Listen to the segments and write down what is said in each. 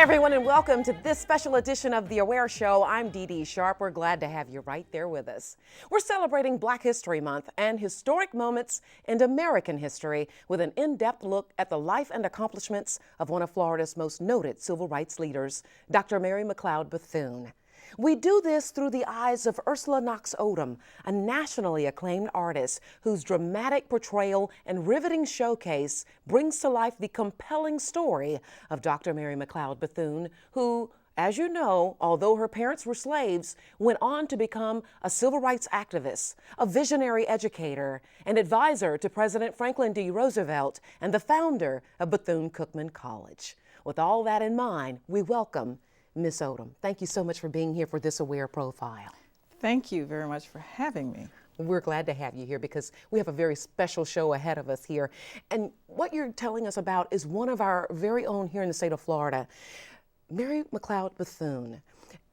Hi, everyone, and welcome to this special edition of The Aware Show. I'm Dee Dee Sharp. We're glad to have you right there with us. We're celebrating Black History Month and historic moments in American history with an in-depth look at the life and accomplishments of one of Florida's most noted civil rights leaders, Dr. Mary McLeod Bethune. We do this through the eyes of Ursula Knox Odom, a nationally acclaimed artist whose dramatic portrayal and riveting showcase brings to life the compelling story of Dr. Mary McLeod Bethune, who, as you know, although her parents were slaves, went on to become a civil rights activist, a visionary educator, and advisor to President Franklin D. Roosevelt, and the founder of Bethune-Cookman College. With all that in mind, we welcome Ms. Odom. Thank you so much for being here for this Aware Profile. Thank you very much for having me. We're glad to have you here because we have a very special show ahead of us here. And what you're telling us about is one of our very own here in the state of Florida, Mary McLeod Bethune.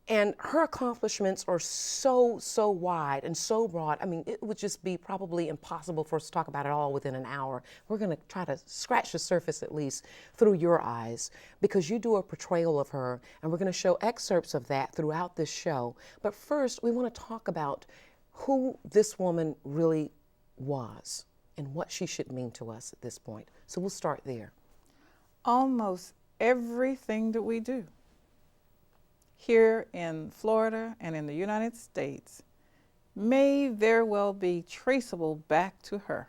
And her accomplishments are so wide and so broad. I mean, it would just be probably impossible for us to talk about it all within an hour. We're going to try to scratch the surface, at least, through your eyes, because you do a portrayal of her, and we're going to show excerpts of that throughout this show. But first, we want to talk about who this woman really was and what she should mean to us at this point. So we'll start there. Almost everything that we do here in Florida and in the United States may very well be traceable back to her,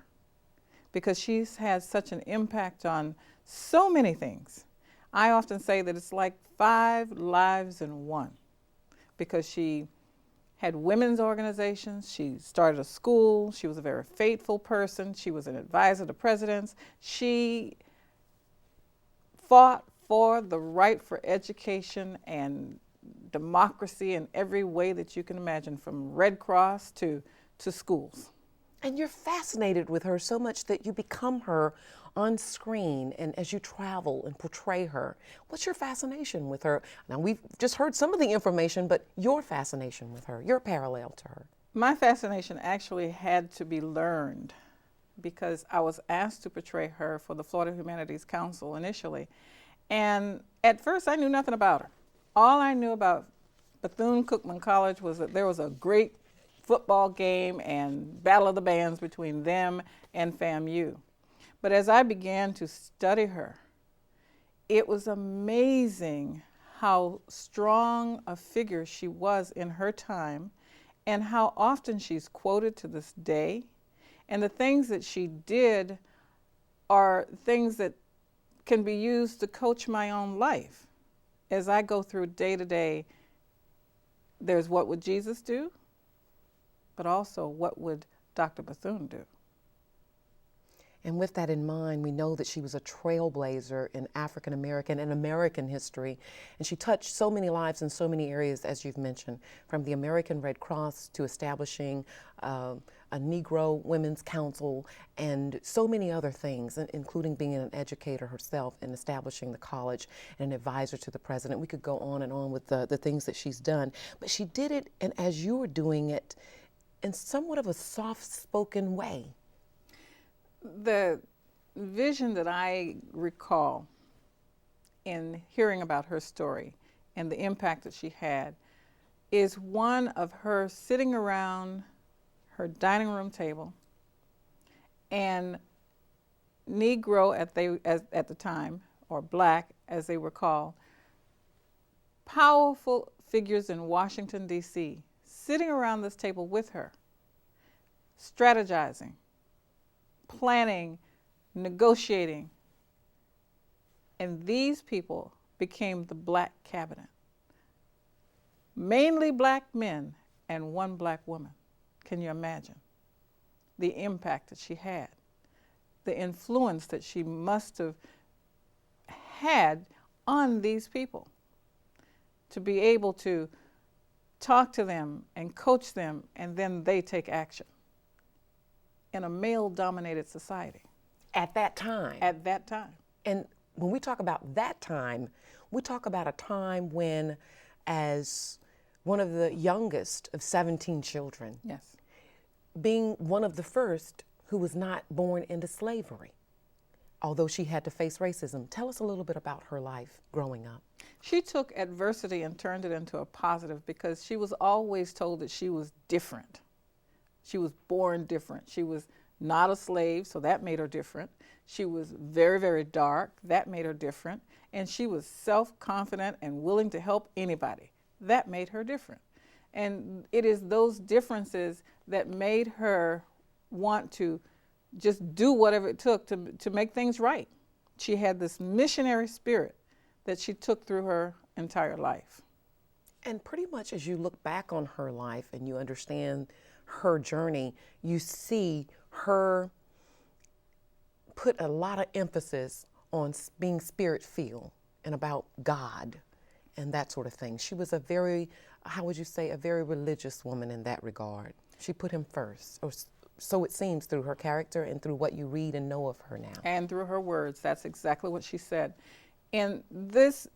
because she's had such an impact on so many things. I often say that it's like 5 lives in one, because she had women's organizations, she started a school, she was a very faithful person, she was an advisor to presidents, she fought for the right for education and democracy in every way that you can imagine, from Red Cross to schools. And you're fascinated with her so much that you become her on screen and as you travel and portray her. What's your fascination with her? Now, we've just heard some of the information, but your fascination with her, your parallel to her. My fascination actually had to be learned, because I was asked to portray her for the Florida Humanities Council initially. And at first I knew nothing about her. All I knew about Bethune-Cookman College was that there was a great football game and battle of the bands between them and FAMU. But as I began to study her, it was amazing how strong a figure she was in her time, and how often she's quoted to this day. And the things that she did are things that can be used to coach my own life. As I go through day to day, there's what would Jesus do, but also what would Dr. Bethune do? And with that in mind, we know that she was a trailblazer in African American and American history. And she touched so many lives in so many areas, as you've mentioned, from the American Red Cross to establishing a Negro Women's Council and so many other things, including being an educator herself and establishing the college and an advisor to the president. We could go on and on with the things that she's done. But she did it, and as you were doing it, in somewhat of a soft-spoken way. The vision that I recall in hearing about her story and the impact that she had is one of her sitting around her dining room table, and Negro at the time, or Black as they were called, powerful figures in Washington, D.C., sitting around this table with her, strategizing, planning, negotiating. And these people became the Black cabinet. Mainly Black men and one Black woman. Can you imagine the impact that she had? The influence that she must have had on these people, to be able to talk to them and coach them, and then they take action in a male-dominated society. At that time. At that time. And when we talk about that time, we talk about a time when, as one of the youngest of 17 children, Yes. being one of the first who was not born into slavery, although she had to face racism. Tell us a little bit about her life growing up. She took adversity and turned it into a positive because she was always told that she was different. She was born different. She was not a slave, so that made her different. She was very, very dark. That made her different. And she was self-confident and willing to help anybody. That made her different. And it is those differences that made her want to just do whatever it took to make things right. She had this missionary spirit that she took through her entire life. And pretty much as you look back on her life and you understand her journey, you see her put a lot of emphasis on being spirit-filled and about God and that sort of thing. She was a very, how would you say, a very religious woman in that regard. She put him first, or so it seems through her character and through what you read and know of her now. And through her words, that's exactly what she said. And this,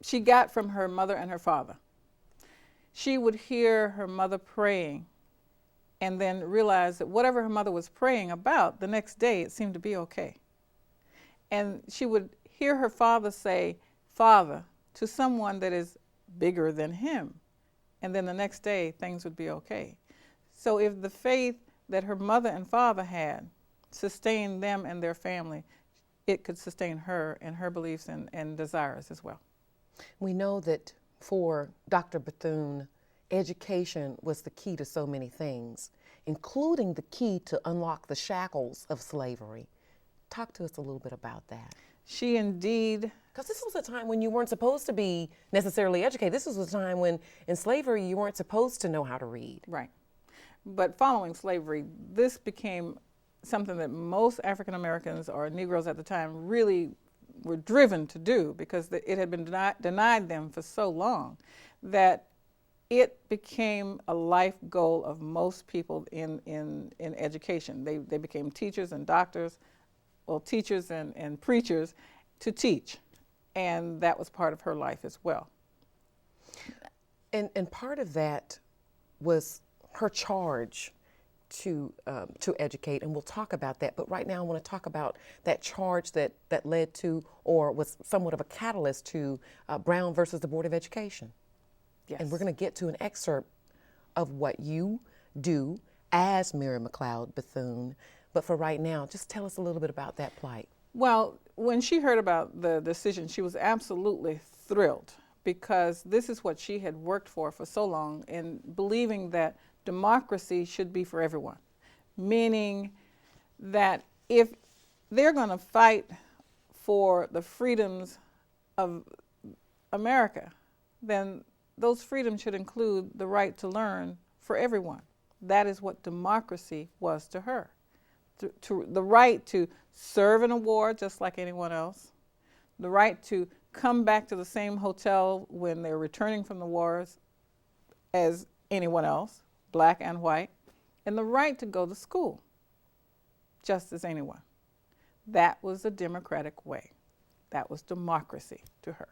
she got from her mother and her father. She would hear her mother praying and then realize that whatever her mother was praying about, the next day it seemed to be okay. And she would hear her father say, Father, to someone that is bigger than him. And then the next day things would be okay. So if the faith that her mother and father had sustained them and their family, it could sustain her and her beliefs and desires as well. We know that for Dr. Bethune, education was the key to so many things, including the key to unlock the shackles of slavery. Talk to us a little bit about that. She indeed... Because this was a time when you weren't supposed to be necessarily educated. This was a time when in slavery you weren't supposed to know how to read. Right. But following slavery, this became something that most African Americans or Negroes at the time really were driven to do because it had been denied them for so long that it became a life goal of most people in education. They became teachers and doctors, well, teachers and preachers to teach. And that was part of her life as well. And part of that was her charge to educate, and we'll talk about that. But right now I want to talk about that charge that led to, or was somewhat of a catalyst to, Brown versus the Board of Education. Yes. And we're going to get to an excerpt of what you do as Mary McLeod Bethune. But for right now, just tell us a little bit about that plight. Well, when she heard about the decision, she was absolutely thrilled because this is what she had worked for so long, in believing that democracy should be for everyone, meaning that if they're going to fight for the freedoms of America, then those freedoms should include the right to learn for everyone. That is what democracy was to her. The right to serve in a war just like anyone else, the right to come back to the same hotel when they're returning from the wars as anyone else, black and white, and the right to go to school just as anyone. That was the democratic way. That was democracy to her.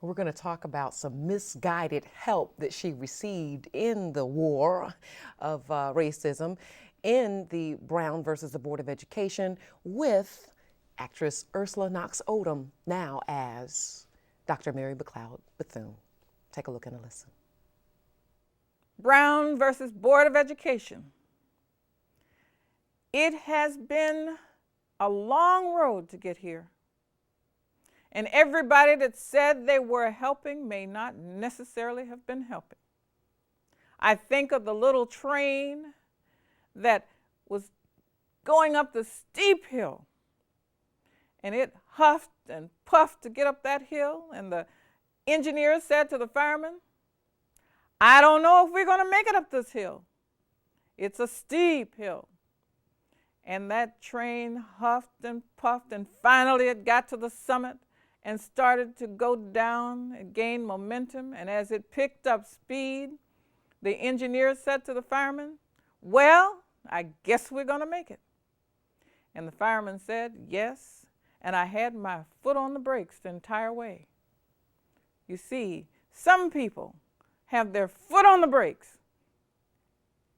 We're going to talk about some misguided help that she received in the war of racism in the Brown versus the Board of Education with actress Ursula Knox Odom, now as Dr. Mary McLeod Bethune. Take a look and a listen. Brown versus Board of Education. It has been a long road to get here. And everybody that said they were helping may not necessarily have been helping. I think of the little train that was going up the steep hill, and it huffed and puffed to get up that hill, and the engineer said to the fireman, I don't know if we're going to make it up this hill. It's a steep hill. And that train huffed and puffed, and finally it got to the summit and started to go down and gain momentum. And as it picked up speed, the engineer said to the fireman, well, I guess we're going to make it. And the fireman said, yes, and I had my foot on the brakes the entire way. You see, some people have their foot on the brakes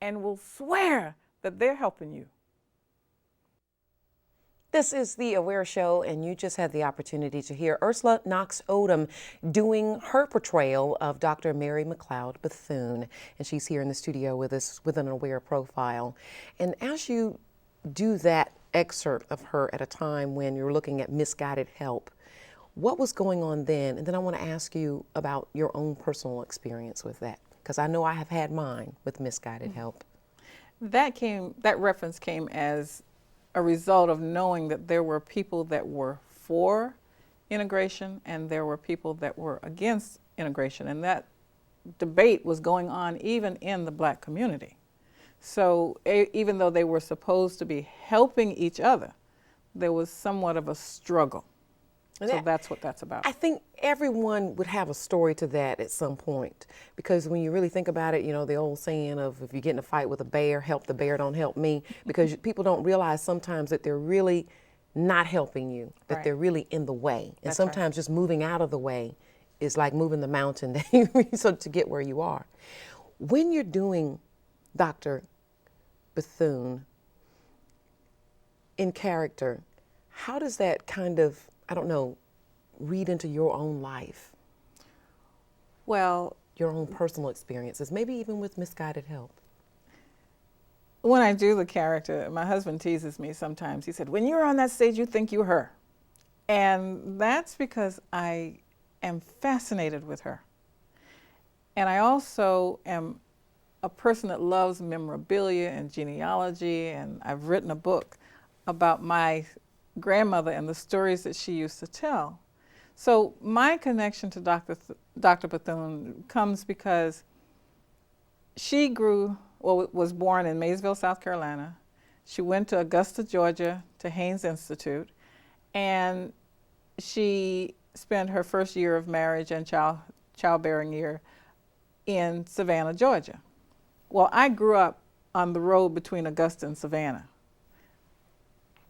and will swear that they're helping you. This is The Aware Show, and you just had the opportunity to hear Ursula Knox Odom doing her portrayal of Dr. Mary McLeod Bethune. And she's here in the studio with us with an Aware profile. And as you do that excerpt of her at a time when you're looking at misguided help, what was going on then? And then I want to ask you about your own personal experience with that, because I know I have had mine with misguided help. That reference came as a result of knowing that there were people that were for integration and there were people that were against integration, and that debate was going on even in the Black community. So even though they were supposed to be helping each other, there was somewhat of a struggle. So that's what that's about. I think everyone would have a story to that at some point, because when you really think about it, you know, the old saying of if you get in a fight with a bear, help the bear, don't help me, because people don't realize sometimes that they're really not helping you, that they're really in the way. And sometimes just moving out of the way is like moving the mountain so to get where you are. When you're doing Dr. Bethune in character, how does that kind of, I don't know, read into your own life? Well, your own personal experiences, maybe even with misguided help. When I do the character, my husband teases me sometimes. He said, when you're on that stage, you think you're her. And that's because I am fascinated with her. And I also am a person that loves memorabilia and genealogy, and I've written a book about my grandmother and the stories that she used to tell. So my connection to Dr. Bethune comes because she was born in Maysville, South Carolina. She went to Augusta, Georgia, to Haynes Institute, and she spent her first year of marriage and childbearing year in Savannah, Georgia. Well, I grew up on the road between Augusta and Savannah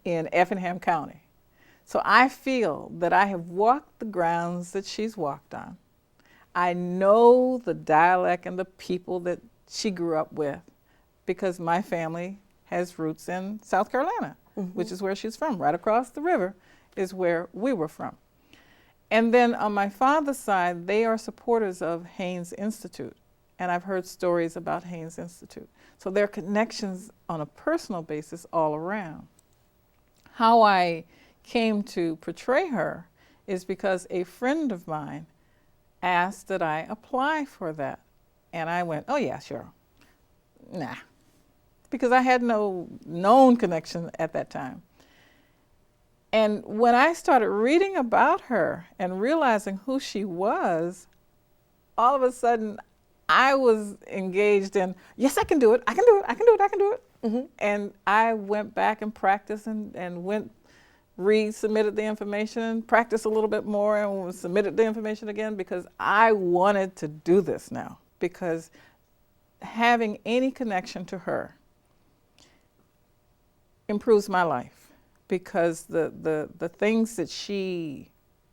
in Effingham County. So I feel that I have walked the grounds that she's walked on. I know the dialect and the people that she grew up with because my family has roots in South Carolina, which is where she's from. Right across the river is where we were from. And then on my father's side, they are supporters of Haynes Institute. And I've heard stories about Haynes Institute. So there are connections on a personal basis all around. How I came to portray her is because a friend of mine asked that I apply for that. And I went, oh yeah, sure. Nah. Because I had no known connection at that time. And when I started reading about her and realizing who she was, all of a sudden I was engaged in, yes, I can do it, I can do it, I can do it, I can do it. And I went back and practiced and resubmitted the information, practiced a little bit more and submitted the information again because I wanted to do this now, because having any connection to her improves my life, because the things that she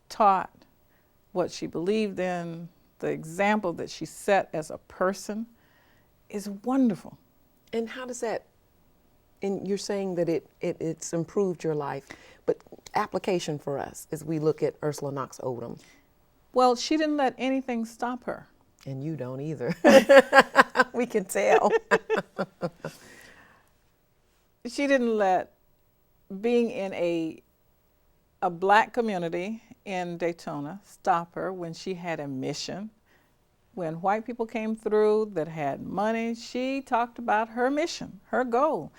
taught, what she believed in, the example that she set as a person is wonderful. And how does that, and you're saying that it's improved your life, but application for us as we look at Ursula Knox Odom? Well, she didn't let anything stop her. And you don't either. We can tell. She didn't let being in a Black community in Daytona stop her when she had a mission. When white people came through that had money, she talked about her mission, her goal,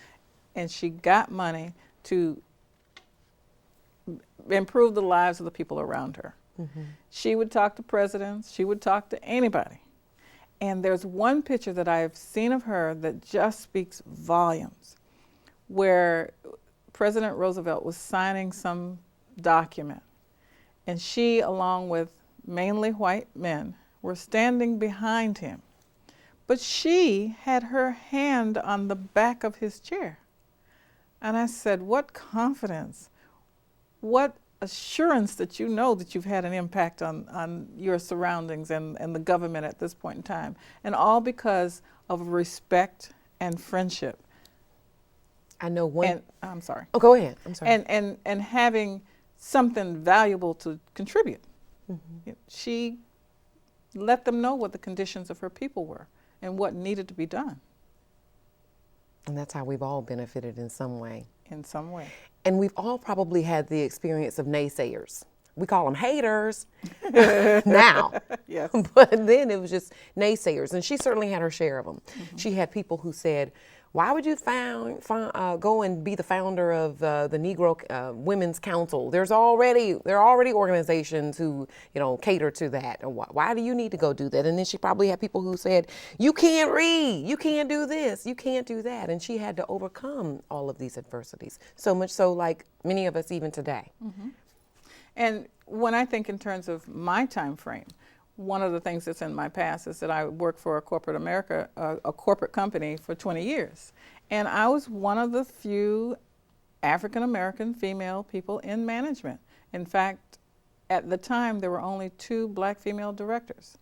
and she got money to improve the lives of the people around her. She would talk to presidents, she would talk to anybody. And there's one picture that I've seen of her that just speaks volumes, where President Roosevelt was signing some document, and she, along with mainly white men, were standing behind him. But she had her hand on the back of his chair. And I said, what confidence, what assurance that you know that you've had an impact on your surroundings and the government at this point in time. And all because of respect and friendship. I know one. And I'm sorry. Oh, go ahead. I'm sorry. And having something valuable to contribute. Mm-hmm. She let them know what the conditions of her people were and what needed to be done. And that's how we've all benefited in some way. In some way. And we've all probably had the experience of naysayers. We call them haters now. Yes. But then it was just naysayers. And she certainly had her share of them. Mm-hmm. She had people who said, why would you go and be the founder of the Negro Women's Council? There are already organizations who, cater to that. Why do you need to go do that? And then she probably had people who said, you can't read, you can't do this, you can't do that. And she had to overcome all of these adversities. So much so, like many of us even today. Mm-hmm. And when I think in terms of my time frame, one of the things that's in my past is that I worked for a corporate company for 20 years. And I was one of the few African-American female people in management. In fact, at the time, there were only 2 black female directors.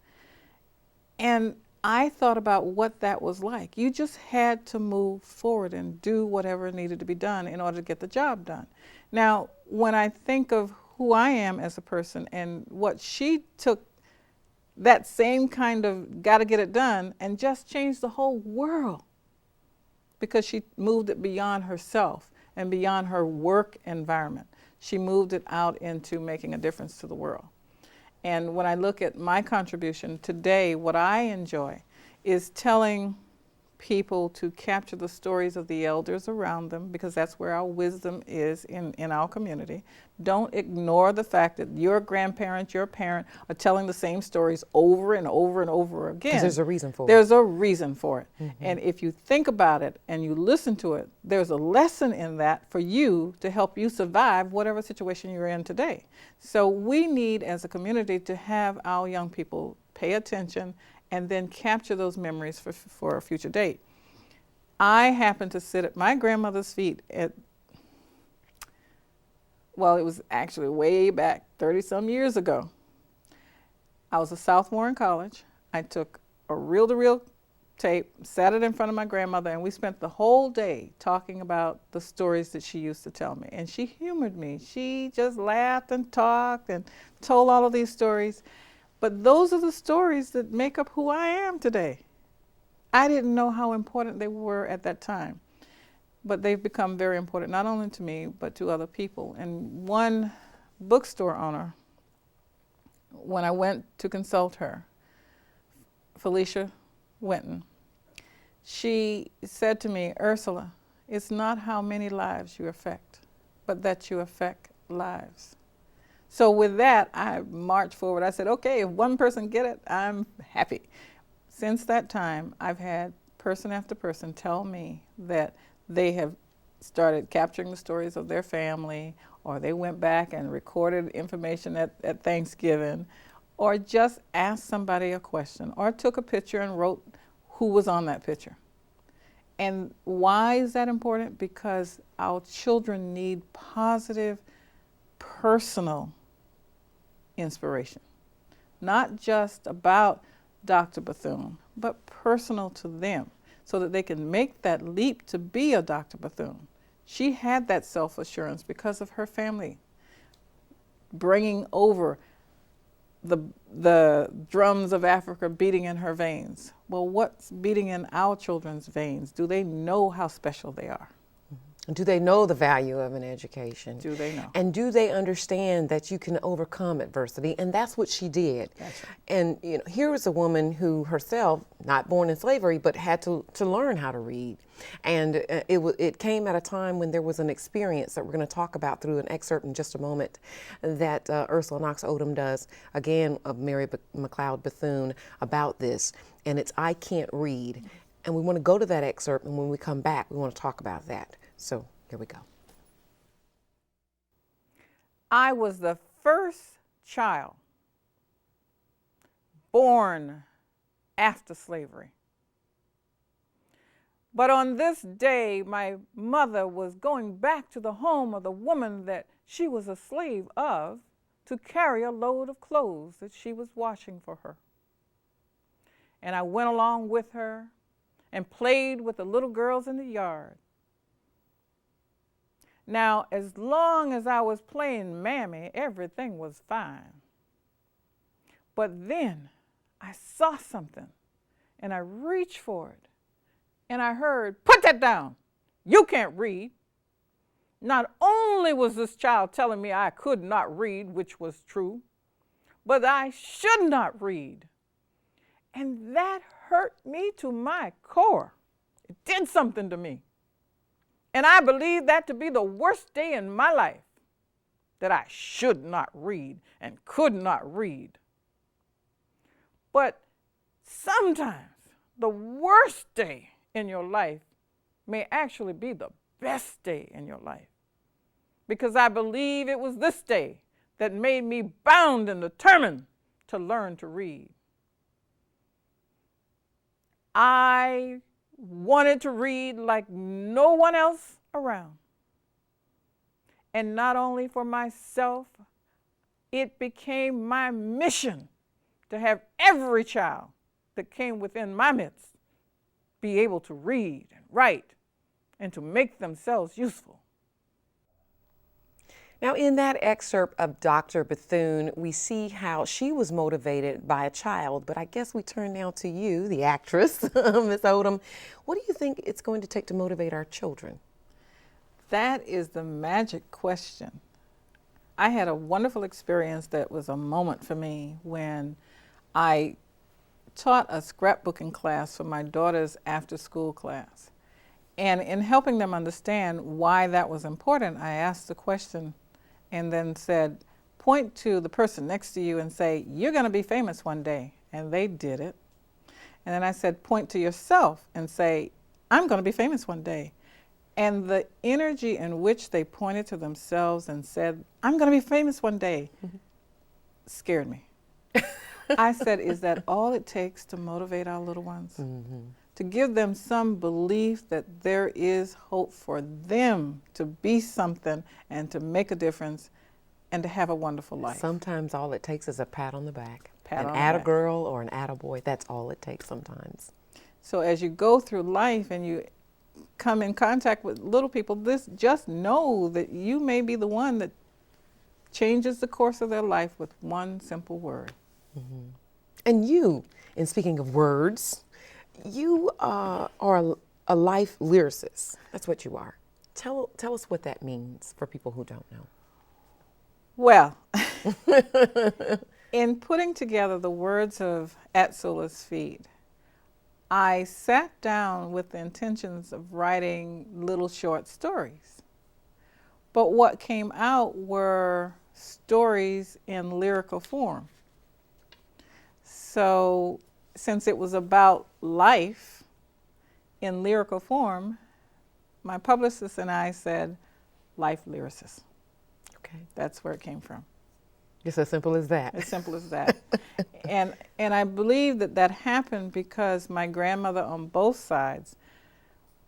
And I thought about what that was like. You just had to move forward and do whatever needed to be done in order to get the job done. Now, when I think of who I am as a person and what she took, that same kind of got to get it done and just changed the whole world, because she moved it beyond herself and beyond her work environment. She moved it out into making a difference to the world. And when I look at my contribution today, what I enjoy is telling people to capture the stories of the elders around them, because that's where our wisdom is in our community. Don't ignore the fact that your grandparent, your parent are telling the same stories over and over and over again. Because there's a reason for it. There's a reason for it. Mm-hmm. And if you think about it and you listen to it, there's a lesson in that for you to help you survive whatever situation you're in today. So we need, as a community, to have our young people pay attention and then capture those memories for a future date. I happened to sit at my grandmother's feet it was actually way back 30-some years ago. I was a sophomore in college. I took a reel-to-reel tape, sat it in front of my grandmother, and we spent the whole day talking about the stories that she used to tell me. And she humored me. She just laughed and talked and told all of these stories. But those are the stories that make up who I am today. I didn't know how important they were at that time, but they've become very important, not only to me, but to other people. And one bookstore owner, when I went to consult her, Felicia Winton, she said to me, Ursula, it's not how many lives you affect, but that you affect lives. So with that, I marched forward. I said, okay, if one person get it, I'm happy. Since that time, I've had person after person tell me that they have started capturing the stories of their family, or they went back and recorded information at Thanksgiving, or just asked somebody a question, or took a picture and wrote who was on that picture. And why is that important? Because our children need positive, personal inspiration. Not just about Dr. Bethune, but personal to them, so that they can make that leap to be a Dr. Bethune. She had that self-assurance because of her family bringing over the drums of Africa beating in her veins. Well, what's beating in our children's veins? Do they know how special they are? Do they know the value of an education? Do they know? And do they understand that you can overcome adversity? And that's what she did. That's right. And here was a woman who herself, not born in slavery, but had to learn how to read. And it came at a time when there was an experience that we're going to talk about through an excerpt in just a moment that Ursula Knox Odom does, again, of Mary McLeod Bethune, about this. And it's I Can't Read. And we want to go to that excerpt, and when we come back, we want to talk about that. So here we go. I was the first child born after slavery. But on this day, my mother was going back to the home of the woman that she was a slave of to carry a load of clothes that she was washing for her. And I went along with her and played with the little girls in the yard. Now, as long as I was playing Mammy, everything was fine. But then I saw something, and I reached for it, and I heard, "Put that down. You can't read." Not only was this child telling me I could not read, which was true, but I should not read. And that hurt me to my core. It did something to me. And I believe that to be the worst day in my life, that I should not read and could not read. But sometimes the worst day in your life may actually be the best day in your life, because I believe it was this day that made me bound and determined to learn to read. I wanted to read like no one else around. And not only for myself, it became my mission to have every child that came within my midst be able to read and write and to make themselves useful. Now, in that excerpt of Dr. Bethune, we see how she was motivated by a child, but I guess we turn now to you, the actress, Ms. Odom. What do you think it's going to take to motivate our children? That is the magic question. I had a wonderful experience that was a moment for me when I taught a scrapbooking class for my daughter's after-school class. And in helping them understand why that was important, I asked the question and then said, point to the person next to you and say, "You're going to be famous one day." And they did it. And then I said, point to yourself and say, "I'm going to be famous one day." And the energy in which they pointed to themselves and said, "I'm going to be famous one day," scared me. I said, is that all it takes to motivate our little ones? To give them some belief that there is hope for them to be something and to make a difference and to have a wonderful life. Sometimes all it takes is a pat on the back. Pat an on the atta back. girl or an atta boy, that's all it takes sometimes. So as you go through life and you come in contact with little people, just know that you may be the one that changes the course of their life with one simple word. And you, in speaking of words, you are a life lyricist. That's what you are. Tell us what that means for people who don't know. Well, in putting together the words of At Sula's Feet, I sat down with the intentions of writing little short stories. But what came out were stories in lyrical form. So since it was about life in lyrical form, my publicist and I said, life lyricist. Okay. That's where it came from. Just as simple as that. As simple as that. And I believe that happened because my grandmother on both sides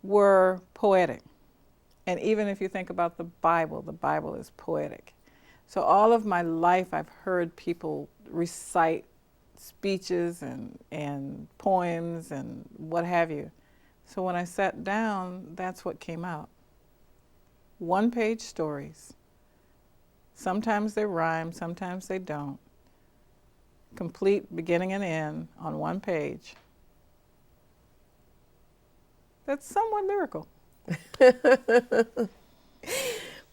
were poetic. And even if you think about the Bible is poetic. So all of my life I've heard people recite speeches and poems and what have you. So when I sat down, that's what came out. One-page stories. Sometimes they rhyme, sometimes they don't. Complete beginning and end on one page. That's somewhat lyrical.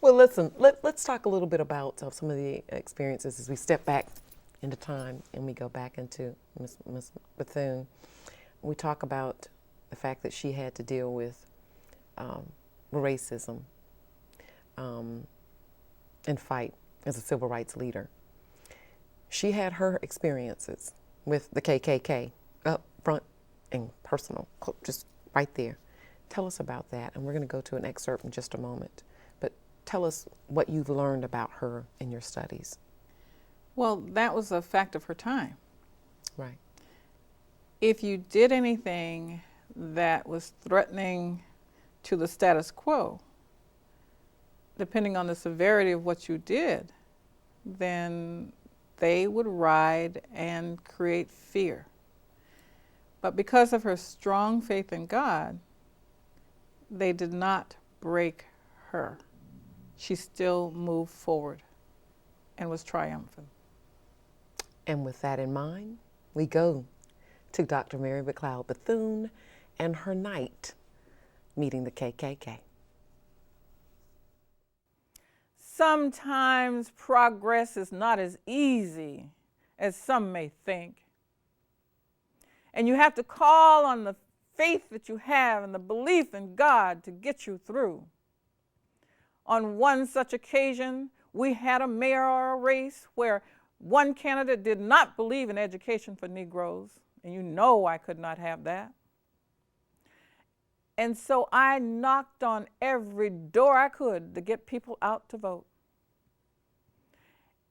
Well, listen, let's talk a little bit about some of the experiences as we step back into time and we go back into Ms. Bethune. We talk about the fact that she had to deal with racism and fight as a civil rights leader. She had her experiences with the KKK up front and personal, just right there. Tell us about that, and we're going to go to an excerpt in just a moment. But tell us what you've learned about her in your studies. Well, that was a fact of her time. Right. If you did anything that was threatening to the status quo, depending on the severity of what you did, then they would ride and create fear. But because of her strong faith in God, they did not break her. she still moved forward and was triumphant. And with that in mind, we go to Dr. Mary McLeod Bethune and her night meeting the KKK. Sometimes progress is not as easy as some may think. And you have to call on the faith that you have and the belief in God to get you through. On one such occasion, we had a mayoral race where one candidate did not believe in education for Negroes, and you know I could not have that. And so I knocked on every door I could to get people out to vote.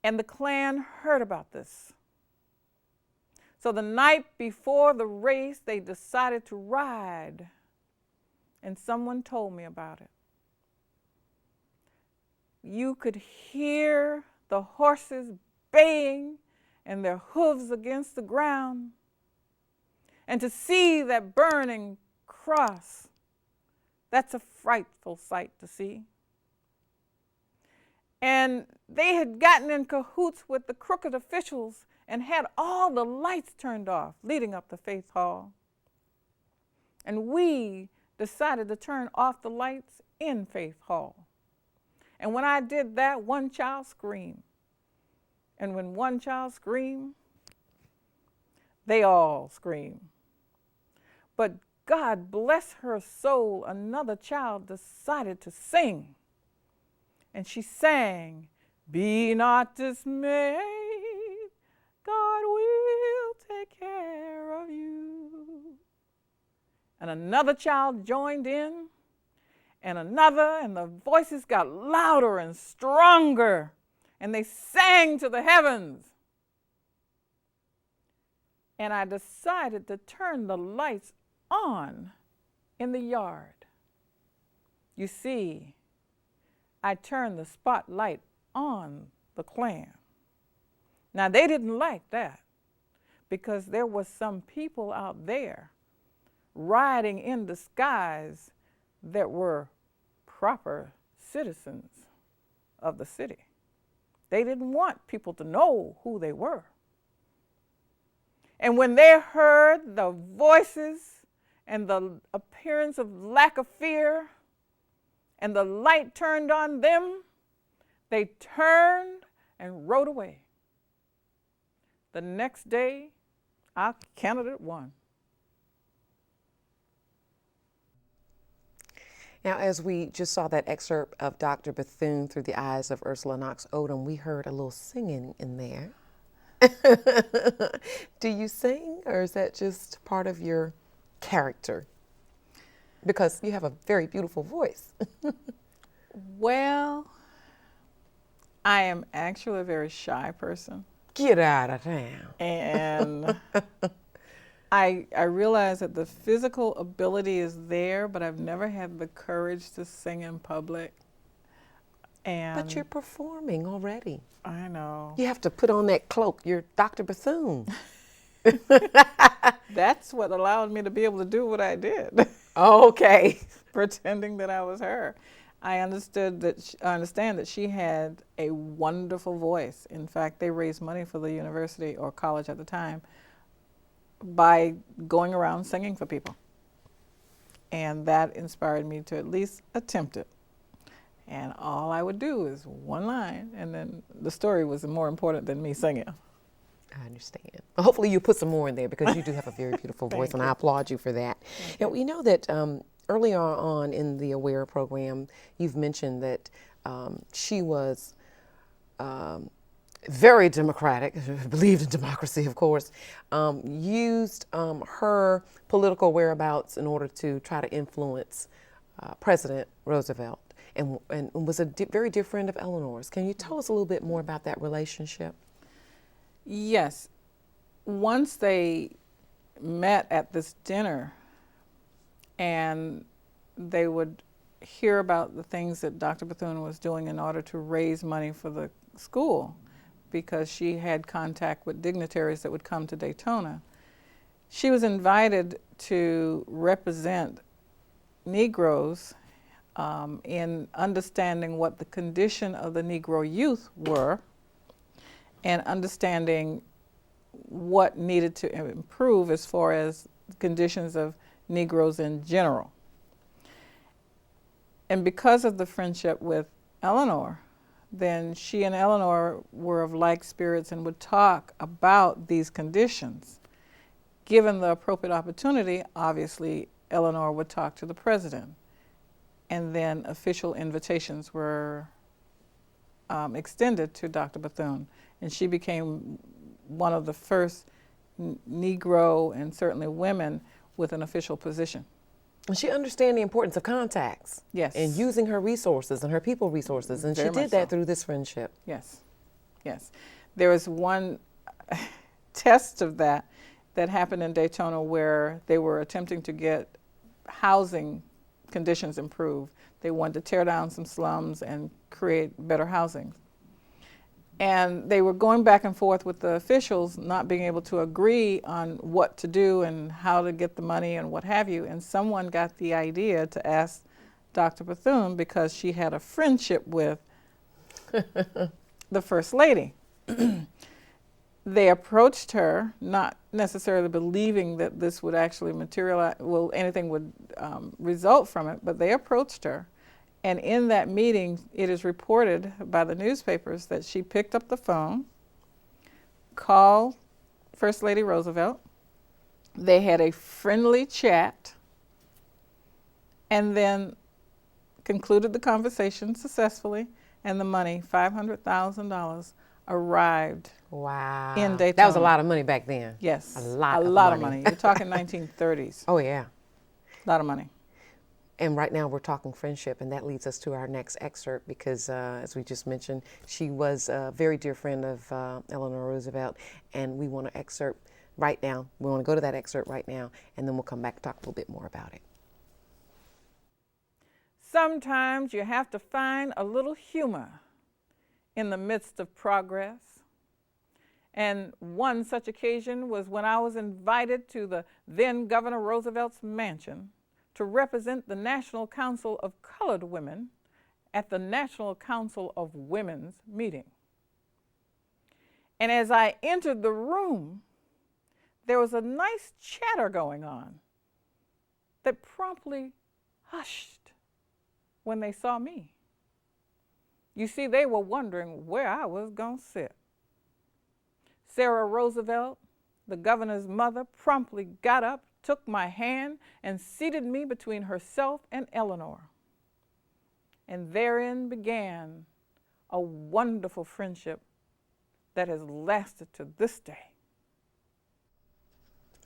And the Klan heard about this. So the night before the race, they decided to ride, and someone told me about it. You could hear the horses baying and their hooves against the ground. And to see that burning cross, that's a frightful sight to see. And they had gotten in cahoots with the crooked officials and had all the lights turned off leading up to Faith Hall. And we decided to turn off the lights in Faith Hall. And when I did that, one child screamed. And when one child screamed, they all screamed. But God bless her soul, another child decided to sing. And she sang, "Be not dismayed, God will take care of you." And another child joined in, and another, and the voices got louder and stronger, and they sang to the heavens. And I decided to turn the lights on in the yard. You see, I turned the spotlight on the Klan. Now, they didn't like that because there was some people out there riding in disguise that were proper citizens of the city. They didn't want people to know who they were. And when they heard the voices and the appearance of lack of fear and the light turned on them, they turned and rode away. The next day, our candidate won. Now, as we just saw that excerpt of Dr. Bethune through the eyes of Ursula Knox Odom, we heard a little singing in there. Do you sing, or is that just part of your character? Because you have a very beautiful voice. Well, I am actually a very shy person. Get out of town. And I realize that the physical ability is there, but I've never had the courage to sing in public. And But you're performing already. I know. You have to put on that cloak. You're Dr. Bethune. That's what allowed me to be able to do what I did. Okay. Pretending that I was her. I understand that she had a wonderful voice. In fact, they raised money for the university or college at the time by going around singing for people. And that inspired me to at least attempt it. And all I would do is one line, and then the story was more important than me singing. I understand. Well, hopefully you put some more in there because you do have a very beautiful voice, and I applaud you for that. And we know that earlier on in the AWARE program, you've mentioned that she was very democratic, believed in democracy, of course, used her political whereabouts in order to try to influence President Roosevelt, and was a very dear friend of Eleanor's. Can you tell us a little bit more about that relationship? Yes. Once they met at this dinner, and they would hear about the things that Dr. Bethune was doing in order to raise money for the school, because she had contact with dignitaries that would come to Daytona. She was invited to represent Negroes in understanding what the condition of the Negro youth were and understanding what needed to improve as far as conditions of Negroes in general. And because of the friendship with Eleanor, then she and Eleanor were of like spirits and would talk about these conditions. Given the appropriate opportunity, obviously, Eleanor would talk to the president. And then official invitations were extended to Dr. Bethune. And she became one of the first Negro and certainly women with an official position. And she understood the importance of contacts. Yes. And using her resources and her people resources. And Very she did much that so. through this friendship. Yes, yes. There was one test of that happened in Daytona where they were attempting to get housing conditions improved. They wanted to tear down some slums and create better housing. And they were going back and forth with the officials, not being able to agree on what to do and how to get the money and what have you. And someone got the idea to ask Dr. Bethune, because she had a friendship with the First Lady. They approached her, not necessarily believing that this would actually materialize, well, anything would result from it, but they approached her. And in that meeting, it is reported by the newspapers that she picked up the phone, called First Lady Roosevelt. They had a friendly chat, and then concluded the conversation successfully, and the money, $500,000, arrived. Wow. In Daytona. That was a lot of money back then. Yes. A lot of money. You're talking 1930s. Oh, yeah. A lot of money. And right now we're talking friendship, and that leads us to our next excerpt because, as we just mentioned, she was a very dear friend of Eleanor Roosevelt, and we want to excerpt right now. We want to go to that excerpt right now, and then we'll come back and talk a little bit more about it. Sometimes you have to find a little humor in the midst of progress. And one such occasion was when I was invited to the then Governor Roosevelt's mansion to represent the National Council of Colored Women at the National Council of Women's meeting. And as I entered the room, there was a nice chatter going on that promptly hushed when they saw me. You see, they were wondering where I was going to sit. Sarah Roosevelt, the governor's mother, promptly got up, took my hand, and seated me between herself and Eleanor. And therein began a wonderful friendship that has lasted to this day.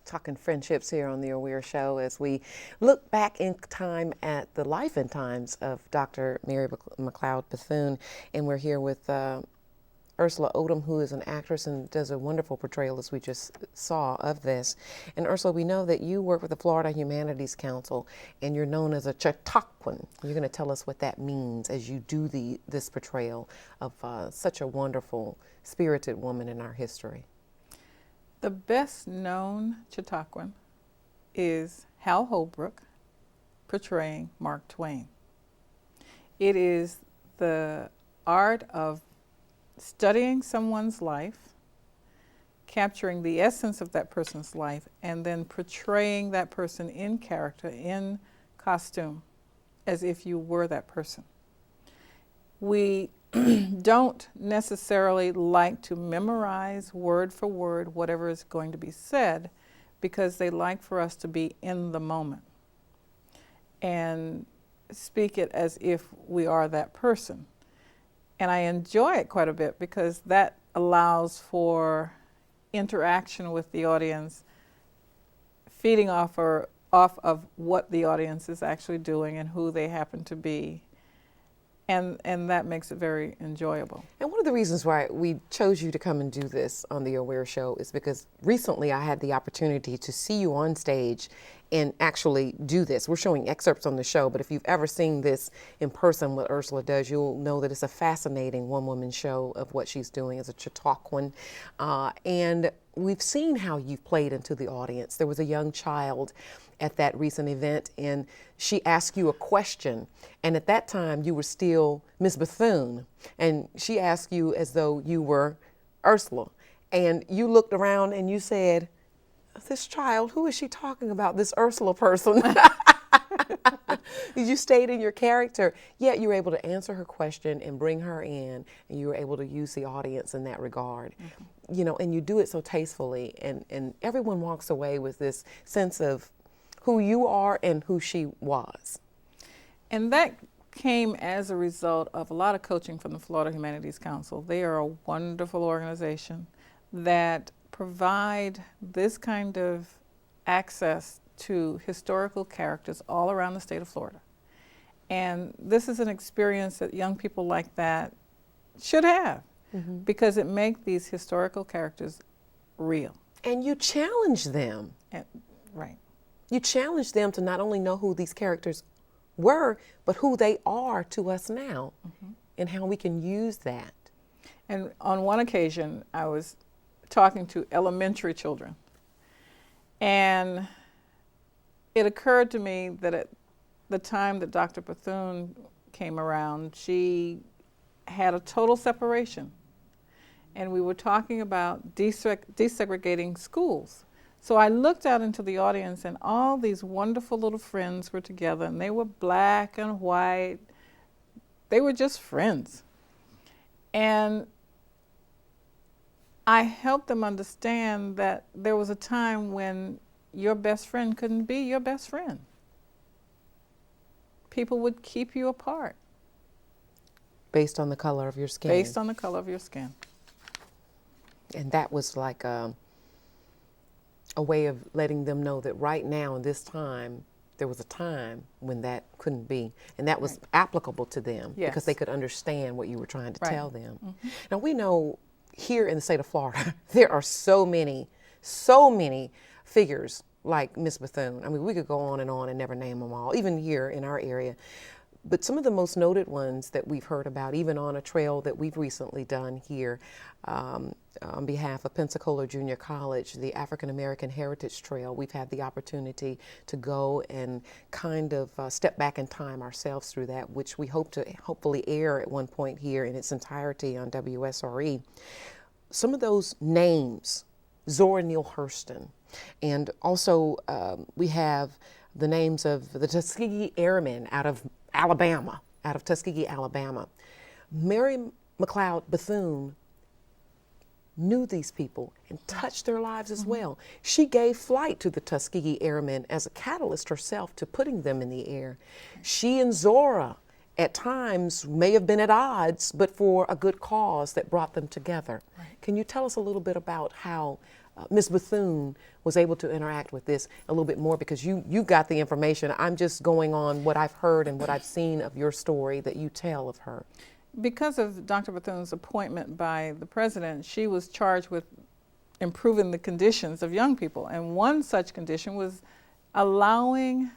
Talking friendships here on the Aware Show as we look back in time at the life and times of Dr. Mary McLeod Bethune, and we're here with Ursula Odom, who is an actress and does a wonderful portrayal, as we just saw, of this. And Ursula, we know that you work with the Florida Humanities Council, and you're known as a Chautauquan. You're going to tell us what that means as you do this portrayal of such a wonderful, spirited woman in our history. The best known Chautauquan is Hal Holbrook portraying Mark Twain. It is the art of studying someone's life, capturing the essence of that person's life, and then portraying that person in character, in costume, as if you were that person. We don't necessarily like to memorize word for word whatever is going to be said, because they like for us to be in the moment and speak it as if we are that person. And I enjoy it quite a bit because that allows for interaction with the audience, feeding off of what the audience is actually doing and who they happen to be. And that makes it very enjoyable. And one of the reasons why we chose you to come and do this on the Aware Show is because recently I had the opportunity to see you on stage and actually do this. We're showing excerpts on the show, but if you've ever seen this in person, what Ursula does, you'll know that it's a fascinating one-woman show of what she's doing as a Chautauquan. And we've seen how you've played into the audience. There was a young child at that recent event, and she asked you a question, and at that time you were still Miss Bethune, and she asked you as though you were Ursula, and you looked around and you said, "This child, who is she talking about, this Ursula person?" You stayed in your character, yet you were able to answer her question and bring her in, and you were able to use the audience in that regard. Mm-hmm. You know, and you do it so tastefully, and everyone walks away with this sense of who you are and who she was. And that came as a result of a lot of coaching from the Florida Humanities Council. They are a wonderful organization that provide this kind of access to historical characters all around the state of Florida. And this is an experience that young people like that should have, mm-hmm. because it makes these historical characters real. And you challenge them. Right. You challenge them to not only know who these characters were, but who they are to us now, mm-hmm. and how we can use that. And on one occasion, I was talking to elementary children, and it occurred to me that at the time that Dr. Bethune came around, she had a total separation. And we were talking about desegregating schools. So I looked out into the audience, and all these wonderful little friends were together, and they were black and white. They were just friends. And I helped them understand that there was a time when your best friend couldn't be your best friend. People would keep you apart. Based on the color of your skin. Based on the color of your skin. And that was like a way of letting them know that right now in this time, there was a time when that couldn't be. And that was applicable to them, yes. because they could understand what you were trying to tell them. Mm-hmm. Now we know here in the state of Florida, there are so many figures like Miss Bethune. I mean, we could go on and never name them all, even here in our area. But some of the most noted ones that we've heard about, even on a trail that we've recently done here on behalf of Pensacola Junior College, the African American Heritage Trail, we've had the opportunity to go and kind of step back in time ourselves through that, which we hope to hopefully air at one point here in its entirety on WSRE. Some of those names, Zora Neale Hurston, and also we have the names of the Tuskegee Airmen out of Alabama, out of Tuskegee, Alabama. Mary McLeod Bethune knew these people and touched their lives as well. She gave flight to the Tuskegee Airmen as a catalyst herself to putting them in the air. She and Zora at times may have been at odds, but for a good cause that brought them together. Right. Can you tell us a little bit about how Ms. Bethune was able to interact with this a little bit more, because you got the information. I'm just going on what I've heard and what I've seen of your story that you tell of her. Because of Dr. Bethune's appointment by the president, she was charged with improving the conditions of young people. And one such condition was allowing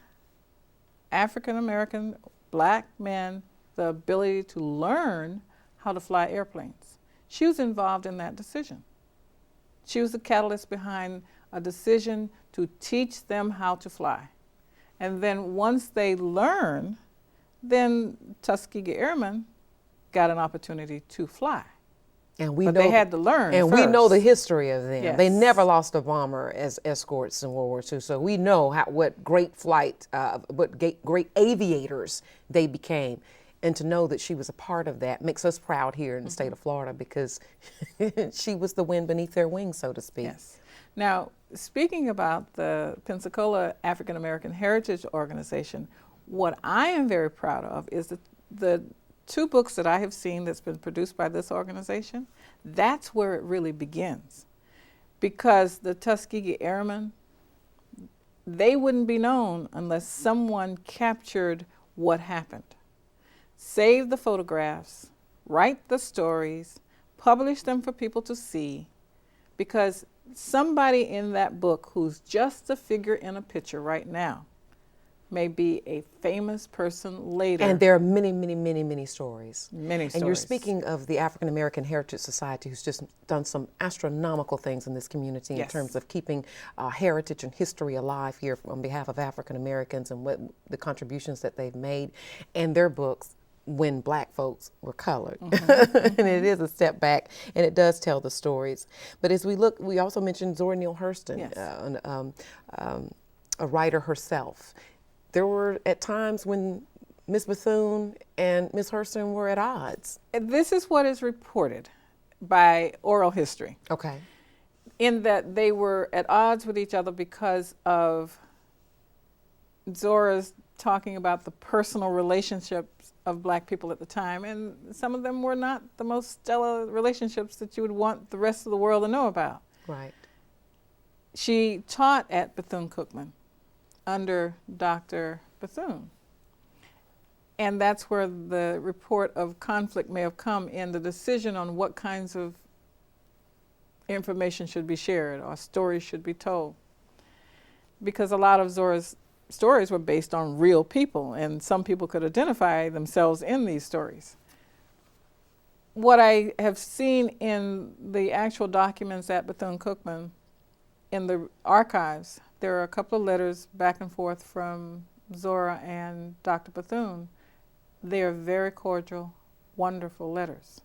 African American black men the ability to learn how to fly airplanes. She was involved in that decision. She was the catalyst behind a decision to teach them how to fly. And then once they learn, then Tuskegee Airmen got an opportunity to fly. And we but know they had to learn And first. We know the history of them. Yes. They never lost a bomber as escorts in World War II. So we know what great flight, what great aviators they became. And to know that she was a part of that makes us proud here in the state of Florida, because she was the wind beneath their wings, so to speak. Yes. Now, speaking about the Pensacola African American Heritage Organization, what I am very proud of is the two books that I have seen that's been produced by this organization. That's where it really begins. Because the Tuskegee Airmen, they wouldn't be known unless someone captured what happened. Save the photographs, write the stories, publish them for people to see, because somebody in that book who's just a figure in a picture right now may be a famous person later. And there are many, many, many, many stories. Many stories. And you're speaking of the African American Heritage Society, who's just done some astronomical things in this community in terms of keeping heritage and history alive here on behalf of African Americans and what the contributions that they've made. And their books, When Black Folks Were Colored. And it is a step back, and it does tell the stories. But as we look, we also mentioned Zora Neale Hurston, a writer herself. There were at times when Miss Bethune and Miss Hurston were at odds. This is what is reported by oral history. Okay. In that they were at odds with each other because of Zora's talking about the personal relationships of Black people at the time, and some of them were not the most stellar relationships that you would want the rest of the world to know about. Right. She taught at Bethune-Cookman under Dr. Bethune. And that's where the report of conflict may have come in the decision on what kinds of information should be shared or stories should be told. Because a lot of Zora's stories were based on real people, and some people could identify themselves in these stories. What I have seen in the actual documents at Bethune-Cookman, in the archives, there are a couple of letters back and forth from Zora and Dr. Bethune. They are very cordial, wonderful letters.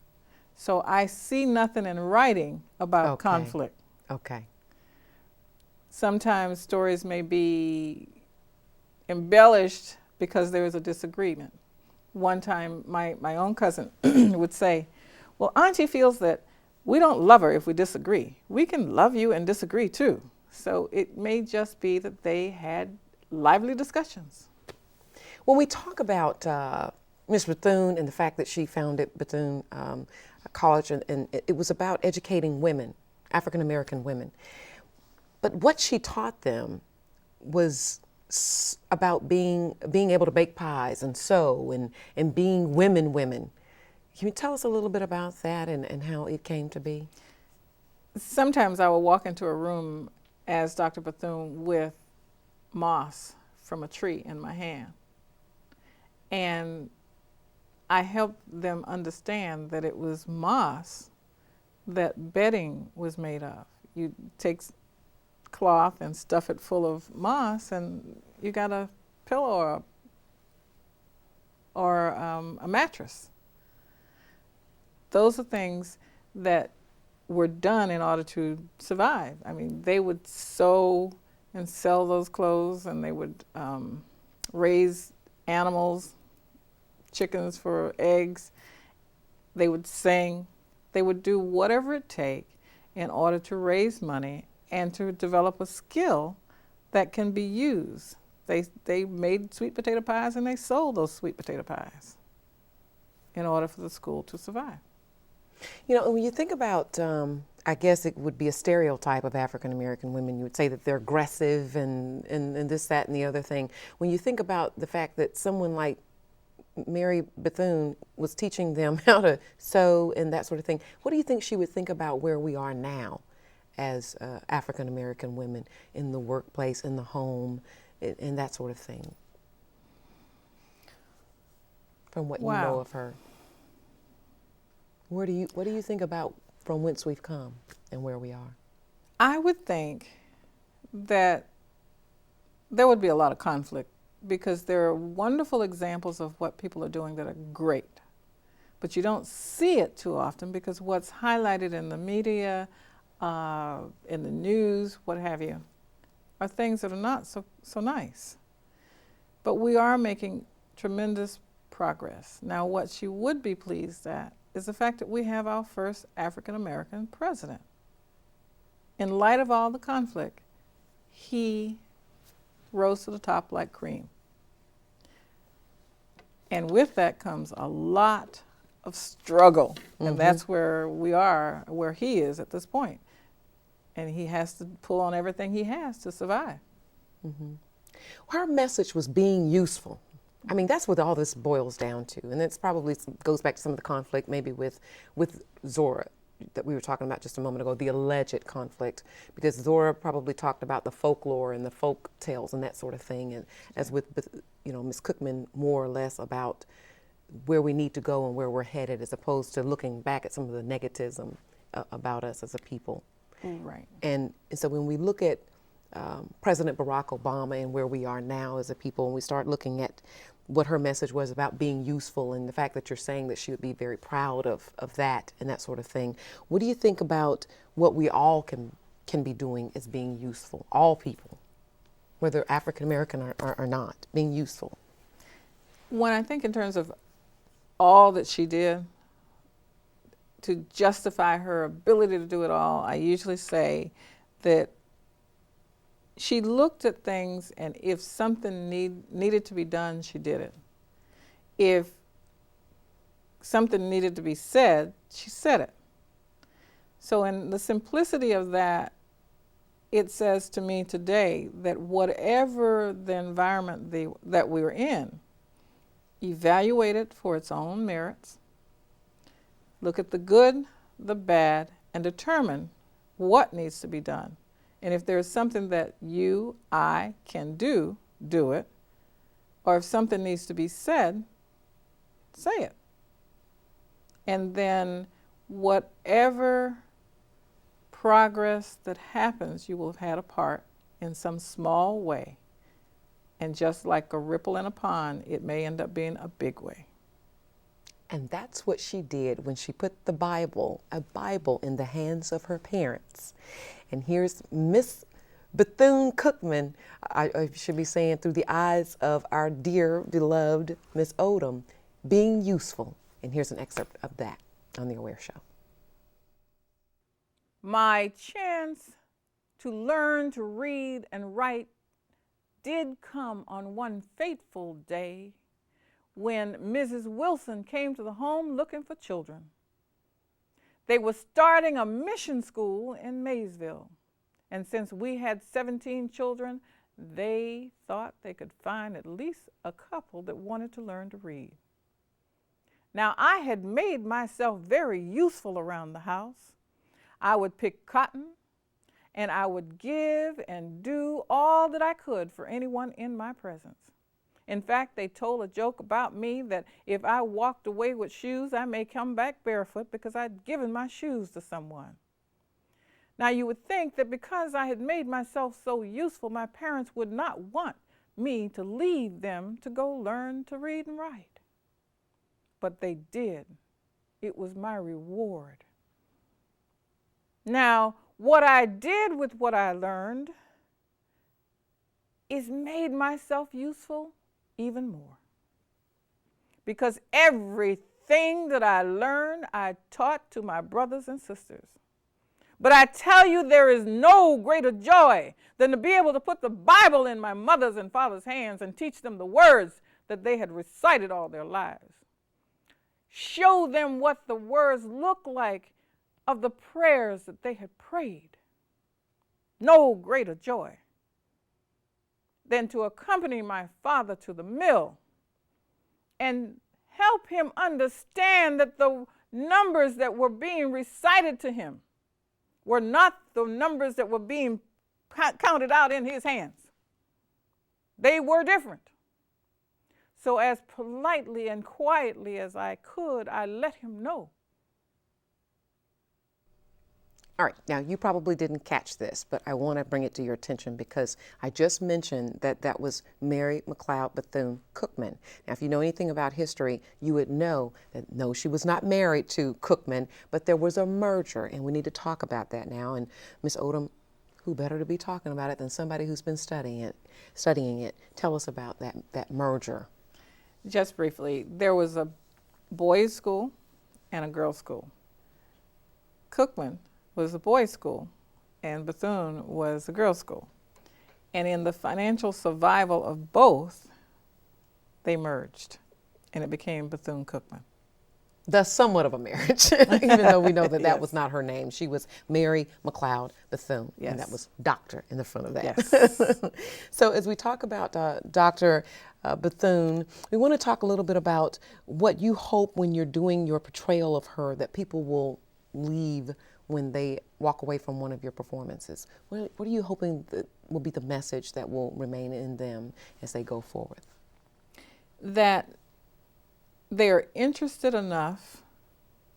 So I see nothing in writing about conflict. Okay. Sometimes stories may be embellished because there is a disagreement. One time my own cousin would say, well, Auntie feels that we don't love her if we disagree. We can love you and disagree too. So it may just be that they had lively discussions. When we talk about Miss Bethune and the fact that she founded Bethune College, and it was about educating women, African American women. But what she taught them was about being able to bake pies and sew and being women. Can you tell us a little bit about that and how it came to be? Sometimes I will walk into a room as Dr. Bethune with moss from a tree in my hand. And I helped them understand that it was moss that bedding was made of. You take cloth and stuff it full of moss, and you got a pillow or a mattress. Those are things that were done in order to survive. I mean, they would sew and sell those clothes, and they would raise animals, chickens for eggs. They would sing. They would do whatever it takes in order to raise money and to develop a skill that can be used. They made sweet potato pies, and they sold those sweet potato pies in order for the school to survive. You know, when you think about, I guess it would be a stereotype of African American women. You would say that they're aggressive and this, that, and the other thing. When you think about the fact that someone like Mary Bethune was teaching them how to sew and that sort of thing, what do you think she would think about where we are now as African American women in the workplace, in the home, and that sort of thing? From what you know of her. What do you think about from whence we've come and where we are? I would think that there would be a lot of conflict because there are wonderful examples of what people are doing that are great. But you don't see it too often because what's highlighted in the media, in the news, what have you, are things that are not so nice. But we are making tremendous progress. Now, what she would be pleased at is the fact that we have our first African American president. In light of all the conflict, he rose to the top like cream. And with that comes a lot of struggle. And that's where we are, where he is at this point. And he has to pull on everything he has to survive. Her message was being useful. I mean, that's what all this boils down to. And it's probably goes back to some of the conflict maybe with Zora. that we were talking about just a moment ago, the alleged conflict, because Zora probably talked about the folklore and the folk tales and that sort of thing, and as with, you know, Ms. Cookman, more or less about where we need to go and where we're headed, as opposed to looking back at some of the negativism about us as a people. Right. And so when we look at President Barack Obama and where we are now as a people, and we start looking at what her message was about being useful, and the fact that you're saying that she would be very proud of that and that sort of thing, what do you think about what we all can be doing as being useful, all people, whether African American or not, being useful? When I think in terms of all that she did to justify her ability to do it all, I usually say that she looked at things, and if something needed to be done, she did it. If something needed to be said, she said it. So in the simplicity of that, it says to me today that whatever the environment that we were in, evaluate it for its own merits, look at the good, the bad, and determine what needs to be done. And if there's something that I can do, do it. Or if something needs to be said, say it. And then whatever progress that happens, you will have had a part in some small way. And just like a ripple in a pond, it may end up being a big way. And that's what she did when she put a Bible in the hands of her parents. And here's Miss Bethune Cookman, I should be saying, through the eyes of our dear, beloved Miss Odom, being useful. And here's an excerpt of that on The Aware Show. My chance to learn to read and write did come on one fateful day when Mrs. Wilson came to the home looking for children. They were starting a mission school in Maysville, and since we had 17 children, they thought they could find at least a couple that wanted to learn to read. Now, I had made myself very useful around the house. I would pick cotton, and I would give and do all that I could for anyone in my presence. In fact, they told a joke about me that if I walked away with shoes, I may come back barefoot because I'd given my shoes to someone. Now, you would think that because I had made myself so useful, my parents would not want me to leave them to go learn to read and write. But they did. It was my reward. Now, what I did with what I learned is made myself useful even more. Because everything that I learned, I taught to my brothers and sisters. But I tell you, there is no greater joy than to be able to put the Bible in my mother's and father's hands and teach them the words that they had recited all their lives. Show them what the words look like of the prayers that they had prayed. No greater joy than to accompany my father to the mill and help him understand that the numbers that were being recited to him were not the numbers that were being counted out in his hands. They were different. So as politely and quietly as I could, I let him know. All right, now you probably didn't catch this, but I want to bring it to your attention because I just mentioned that that was Mary McLeod Bethune Cookman. Now, if you know anything about history, you would know that no, she was not married to Cookman, but there was a merger, and we need to talk about that now. And Ms. Odom, who better to be talking about it than somebody who's been studying it? Tell us about that merger. Just briefly, there was a boys' school and a girls' school. Cookman was a boys' school, and Bethune was a girls' school. And in the financial survival of both, they merged, and it became Bethune-Cookman. Thus somewhat of a marriage, even though we know that Yes. was not her name. She was Mary McLeod Bethune, Yes. and that was doctor in the front of that. Yes. So as we talk about Dr. Bethune, we want to talk a little bit about what you hope when you're doing your portrayal of her that people will leave when they walk away from one of your performances? What are you hoping that will be the message that will remain in them as they go forward? That they are interested enough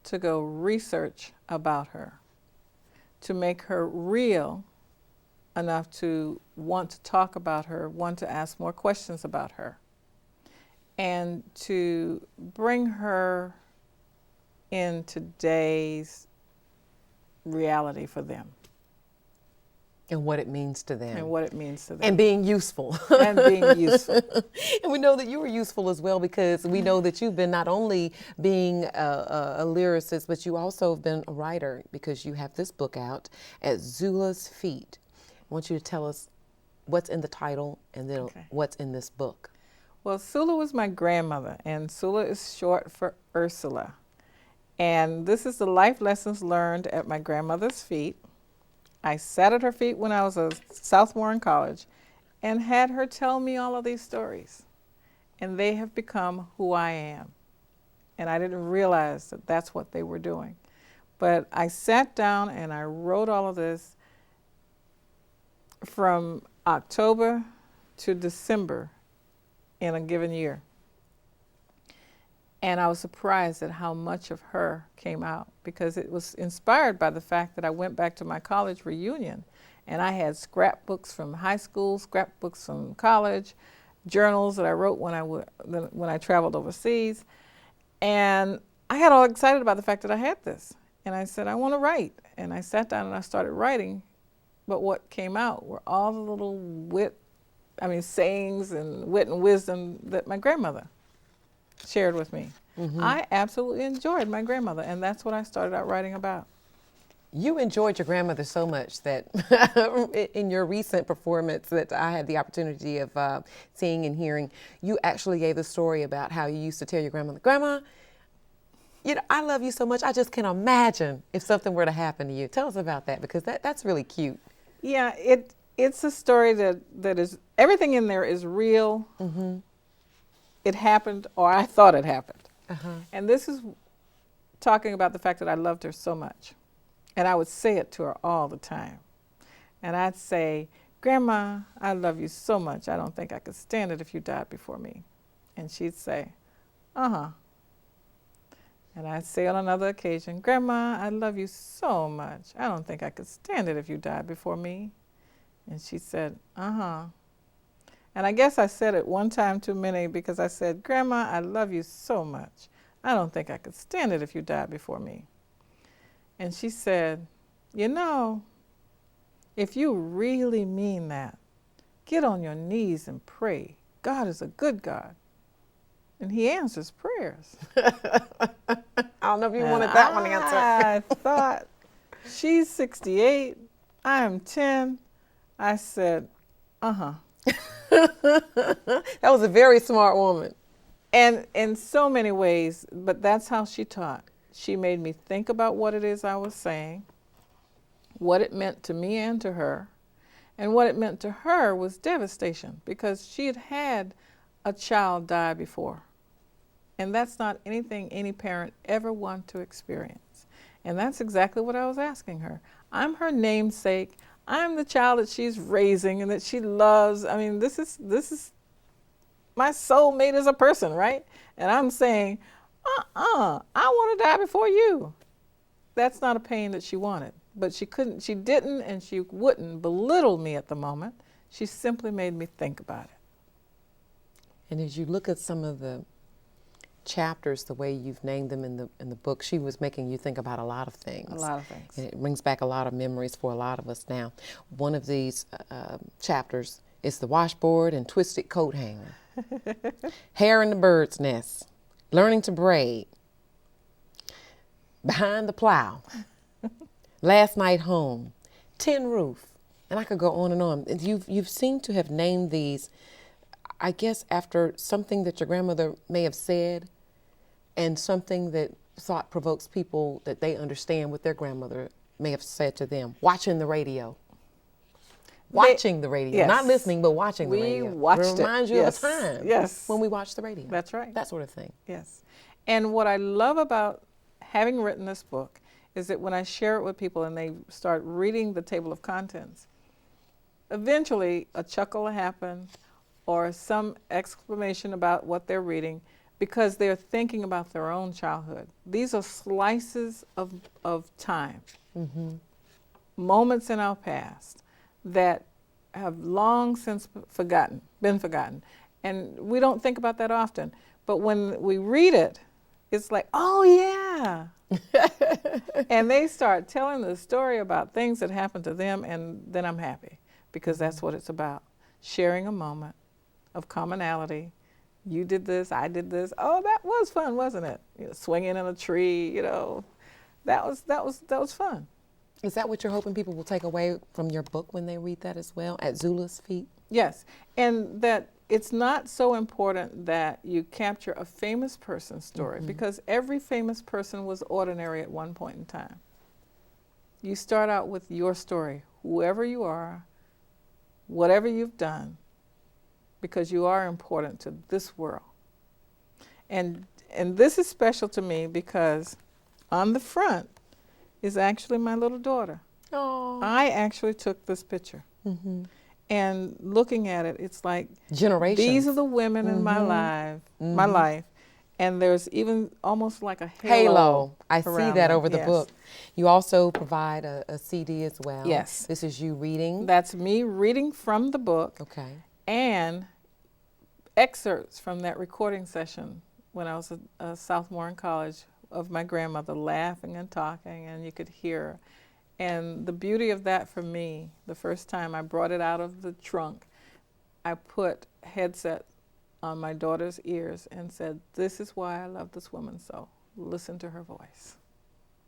to go research about her, to make her real enough to want to talk about her, want to ask more questions about her, and to bring her in today's reality for them. And what it means to them. And what it means to them. And being useful. And being useful. And we know that you were useful as well, because we know that you've been not only being a lyricist, but you also have been a writer, because you have this book out, At Zula's Feet. I want you to tell us what's in the title and then what's in this book. Well, Sula was my grandmother, and Sula is short for Ursula. And this is the life lessons learned at my grandmother's feet. I sat at her feet when I was a sophomore in college and had her tell me all of these stories. And they have become who I am. And I didn't realize that that's what they were doing. But I sat down and I wrote all of this from October to December in a given year. And I was surprised at how much of her came out, because it was inspired by the fact that I went back to my college reunion and I had scrapbooks from high school, scrapbooks from college, journals that I wrote when I traveled overseas. And I got all excited about the fact that I had this. And I said, I want to write. And I sat down and I started writing. But what came out were all the little sayings and wit and wisdom that my grandmother shared with me. Mm-hmm. I absolutely enjoyed my grandmother, and that's what I started out writing about. You enjoyed your grandmother so much that in your recent performance that I had the opportunity of seeing and hearing, you actually gave the story about how you used to tell your grandmother, Grandma, you know, I love you so much, I just can't imagine if something were to happen to you. Tell us about that, because that's really cute. Yeah, it's a story that is, everything in there is real. Mm-hmm. It happened, or I thought it happened. Uh-huh. And this is talking about the fact that I loved her so much. And I would say it to her all the time. And I'd say, Grandma, I love you so much, I don't think I could stand it if you died before me. And she'd say, uh-huh. And I'd say on another occasion, Grandma, I love you so much, I don't think I could stand it if you died before me. And she said, uh-huh. And I guess I said it one time too many, because I said, Grandma, I love you so much, I don't think I could stand it if you died before me. And she said, you know, if you really mean that, get on your knees and pray. God is a good God, and he answers prayers. I don't know if you wanted that one answered. I thought, she's 68, I'm 10. I said, uh-huh. That was a very smart woman. And in so many ways, but that's how she taught. She made me think about what it is I was saying, what it meant to me and to her. And what it meant to her was devastation, because she had had a child die before. And that's not anything any parent ever want to experience. And that's exactly what I was asking her. I'm her namesake. I'm the child that she's raising and that she loves. I mean, this is my soulmate as a person, right? And I'm saying, I want to die before you. That's not a pain that she wanted. But she didn't, and she wouldn't belittle me at the moment. She simply made me think about it. And as you look at some of the chapters, the way you've named them in the book, she was making you think about a lot of things. A lot of things. And it brings back a lot of memories for a lot of us now. One of these chapters is the washboard and twisted coat hanger, hair in the bird's nest, learning to braid, behind the plow, last night home, tin roof, and I could go on and on. You've seemed to have named these, I guess, after something that your grandmother may have said, and something that thought provokes people that they understand what their grandmother may have said to them. Watching the radio. Watching the radio. Yes. Not listening, but watching the radio. We watched it. It reminds you of a time when we watched the radio. That's right. That sort of thing. Yes. And what I love about having written this book is that when I share it with people and they start reading the table of contents, eventually a chuckle will happen or some exclamation about what they're reading because they're thinking about their own childhood. These are slices of time, moments in our past that have long since been forgotten. And we don't think about that often. But when we read it, it's like, oh yeah. And they start telling the story about things that happened to them, and then I'm happy because that's what it's about. Sharing a moment of commonality. You did this, I did this. Oh, that was fun, wasn't it? You know, swinging in a tree, you know. That was fun. Is that what you're hoping people will take away from your book when they read that as well, At Zula's Feet? Yes, and that it's not so important that you capture a famous person's story because every famous person was ordinary at one point in time. You start out with your story, whoever you are, whatever you've done, because you are important to this world. And this is special to me because on the front is actually my little daughter. Oh. I actually took this picture. And looking at it, it's like generations. These are the women in my life, and there's even almost like a halo. I see that over the book. You also provide a CD as well. Yes. This is you reading. That's me reading from the book. Okay. And excerpts from that recording session when I was a sophomore in college of my grandmother laughing and talking, and you could hear her. And the beauty of that for me, the first time I brought it out of the trunk, I put a headset on my daughter's ears and said, this is why I love this woman so. Listen to her voice.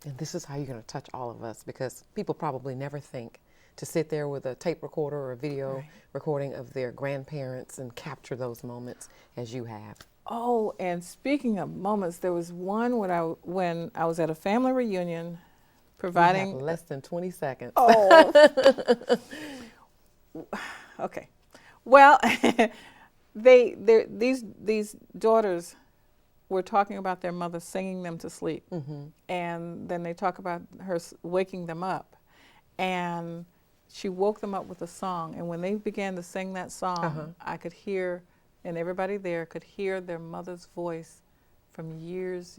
And this is how you're going to touch all of us, because people probably never think to sit there with a tape recorder or a video recording of their grandparents and capture those moments as you have. Oh, and speaking of moments, there was one when I was at a family reunion providing... You have less than 20 seconds. Oh. Okay. Well, these daughters were talking about their mother singing them to sleep. And then they talk about her waking them up. And she woke them up with a song. And when they began to sing that song, I could hear, and everybody there could hear their mother's voice from years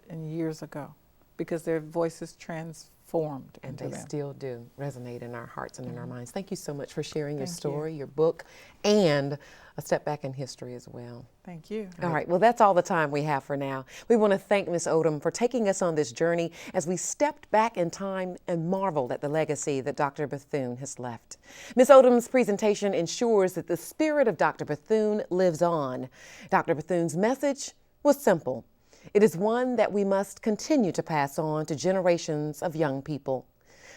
and years ago, because their voices transformed into them. And they still do resonate in our hearts and in our minds. Thank you so much for sharing your story, your book, and a step back in history as well. Thank you. All right, well, that's all the time we have for now. We want to thank Ms. Odom for taking us on this journey as we stepped back in time and marveled at the legacy that Dr. Bethune has left. Ms. Odom's presentation ensures that the spirit of Dr. Bethune lives on. Dr. Bethune's message was simple. It is one that we must continue to pass on to generations of young people.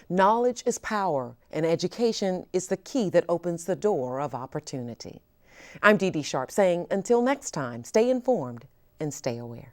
Knowledge is power, and education is the key that opens the door of opportunity. I'm Dee Dee Sharp saying, until next time, stay informed and stay aware.